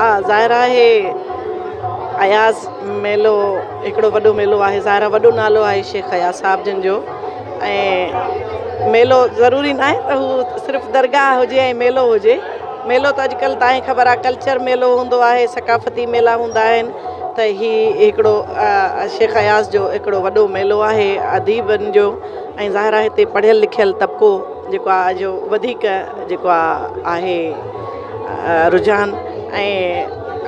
हाँ, ज़ाहिरा है अयाज़ मेलो हिकिड़ो वॾो मेलो आहे। ज़ाहिरा वॾो नालो आहे शेख अयाज़ साहिब जन जो। ऐं मेलो ज़रूरी न आहे त हू सिर्फ़ु दरगाह हुजे ऐं मेलो हुजे। मेलो त अॼुकल्ह तव्हांखे ख़बर आहे कल्चर मेलो हूंदो आहे, सकाफ़ती मेला हूंदा आहिनि। त हिकिड़ो शेख अयाज़ जो हिकिड़ो वॾो मेलो आहे अदीबनि जो। ऐं ज़ाहिरा हिते पढ़ियल लिखियल तबिको जेको आहे जो वधीक जेको आहे रुझान ऐं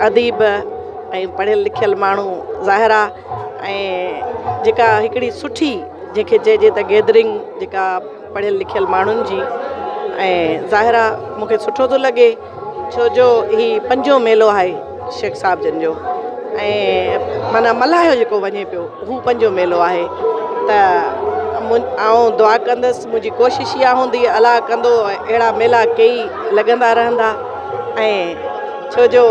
अदीब ऐं पढ़ियल लिखियल माण्हू ज़ाहिरा ऐं जेका हिकिड़ी सुठी जंहिंखे चइजे त गैदरिंग जेका पढ़ियल लिखियल माण्हुनि जी। ऐं ज़ाहिरा मूंखे सुठो थो लॻे छो जो हीउ पंजो मेलो आहे शेख साहिब जन जो। ऐं माना मल्हायो जेको वञे पियो हू पंजो मेलो आहे। त आउं दुआ कंदसि, मुंहिंजी कोशिशि इहा हूंदी अलाह कंदो अहिड़ा मेला कई लॻंदा रहंदा। ऐं छो जो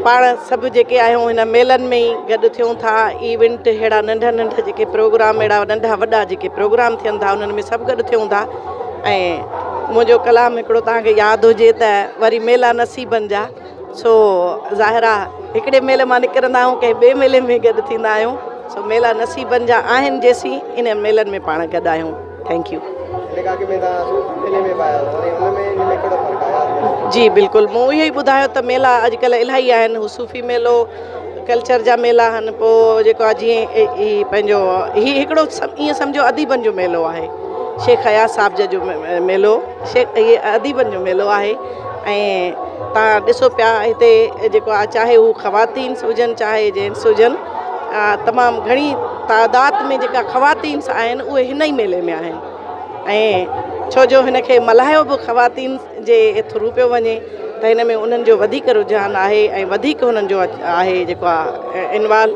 पाण सभु जेके आहियूं हिन मेलनि में ई गॾु थियूं था। इवेंट अहिड़ा नंढा नंढा जेके प्रोग्राम अहिड़ा नंढा वॾा जेके प्रोग्राम थियनि था उन्हनि में सभु गॾु थियूं था। ऐं मुंहिंजो कलाम हिकिड़ो तव्हांखे यादि हुजे त वरी मेला नसीबनि जा। सो ज़ाहिरा हिकिड़े मेले मां निकिरंदा आहियूं कंहिं ॿिए मेले में गॾु थींदा आहियूं। सो मेला नसीबनि जा आहिनि जेसीं इन मेलनि में पाण गॾु आहियूं। Thank U. जी बिल्कुलु, मूं इहो ई ॿुधायो त मेला अॼुकल्ह इलाही आहिनि। हू सूफ़ी मेलो, कल्चर जा मेला आहिनि। पोइ जेको आहे जीअं ही पंहिंजो हीउ हिकिड़ो ईअं सम्झो अदीबनि जो मेलो आहे शेख अयाज़ साहिब जो मेलो। इहे अदीबनि जो मेलो आहे। ऐं तव्हां ॾिसो पिया हिते जेको आहे चाहे हू ख़वातीन हुजनि चाहे जेंट्स हुजनि, तमामु घणी तादाद में जेका ख़वातीन आहिनि उहे हिन ई मेले में आहिनि। ऐं छो जो हिनखे मल्हायो बि ख़वातीन जे थ्रू पियो वञे त हिन में उन्हनि जो वधीक रुझान आहे ऐं वधीक हुननि जो आहे जेको आहे इनवॉल्व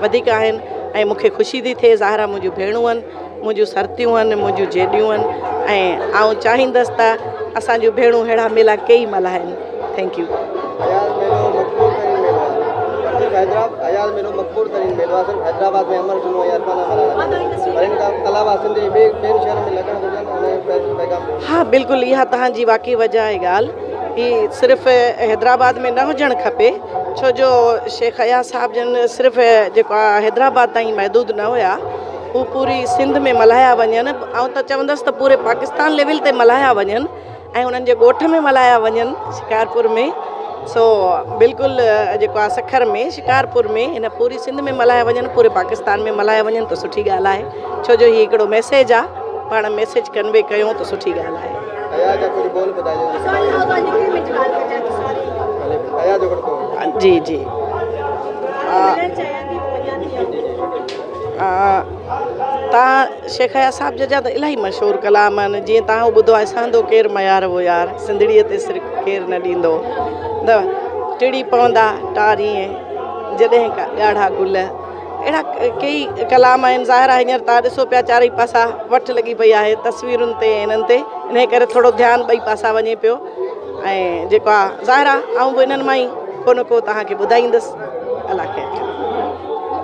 वधीक आहिनि। ऐं मूंखे ख़ुशी थी थिए ज़ाहिरा मुंहिंजूं भेणूं आहिनि, मुंहिंजूं सरतियूं आहिनि, मुंहिंजूं जेॾियूं आहिनि। ऐं आउं चाहींदसि त असांजूं भेणूं अहिड़ा मेला कई मल्हाइनि। Thank U. अयाज़ मेलो मक़बूल तरीन मेलो आहे। सिर्फ़ु हैदराबाद में अमर जुनो या पर इनका अलावा सिंधी ॿिए शहर में लॻण घुरिजनि। हाँ बिल्कुलु, इहा तव्हांजी वाक़ई वजह आहे ॻाल्हि। ही सिर्फ़ु हैदराबाद में न हुजणु खपे छो जो शेख अयाज़ साहिब जन सिर्फ़ु जेको आहे हैदराबाद ताईं महदूद न हुया, हू पूरी सिंध में मल्हाया वञनि। ऐं त चवंदसि त पूरे पाकिस्तान लेवल ते मल्हाया वञनि ऐं उन्हनि जे ॻोठ में मल्हाया वञनि शिकारपुर में। सो बिल्कुलु जेको आहे सखर में शिकारपुर में हिन पूरी सिंध में मल्हाया वञनि, पूरे पाकिस्तान में मल्हाया वञनि त सुठी ॻाल्हि आहे। छो जो हीउ हिकिड़ो मैसेज आहे, पाण मैसेज कन्वे कयूं त सुठी ॻाल्हि आहे। जी जी तव्हां शेख अयाज़ साहिब जा त इलाही मशहूरु कलाम आहिनि। जीअं तव्हां ॿुधो आहे सांदो केरु मयार वो यार, सिंधड़ीअ ते सिर केरु न ॾींदो, न टिड़ी पवंदा टारीअ जॾहिं का ॻाढ़ा गुल, अहिड़ा कई कलाम आहिनि। ज़ाहिरा हींअर तव्हां ॾिसो पिया चारई पासा वठि लॻी पई आहे तस्वीरुनि ते इन्हनि ते, इन करे थोरो ध्यानु ॿई पासा वञे पियो। ऐं जेको आहे ज़ाहिरा ऐं बि इन्हनि मां ई को न को तव्हांखे ॿुधाईंदसि। अलाह ख़ैर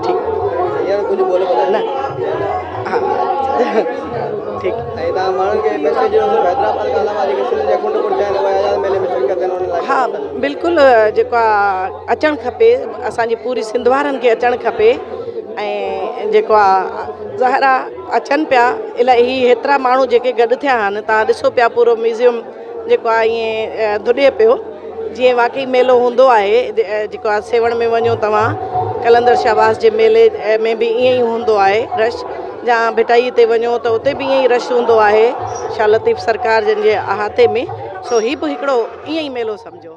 ठीकु न हा ठीकु। हाँ बिल्कुलु, जेको आहे अचणु खपे, असांजी पूरी सिंध वारनि खे अचणु खपे। ऐं जेको आहे ज़ाहिरा अचनि पिया इलाही हेतिरा माण्हू जेके गॾु थिया आहिनि। तव्हां ॾिसो पिया पूरो म्यूज़ियम जेको आहे ईअं धुॾे पियो जीअं वाक़ई मेलो हूंदो आहे। जेको आहे सेवण में वञो तव्हां कलंदर शाहबाज़ जे मेले में बि ईअं ई हूंदो आहे रश, या भिटाई ते वञो त उते बि ईअं ई रश हूंदो आहे शाह लतीफ़ सरकार जन जे अहाते में। सो हीउ बि हिकिड़ो ईअं ई मेलो सम्झो।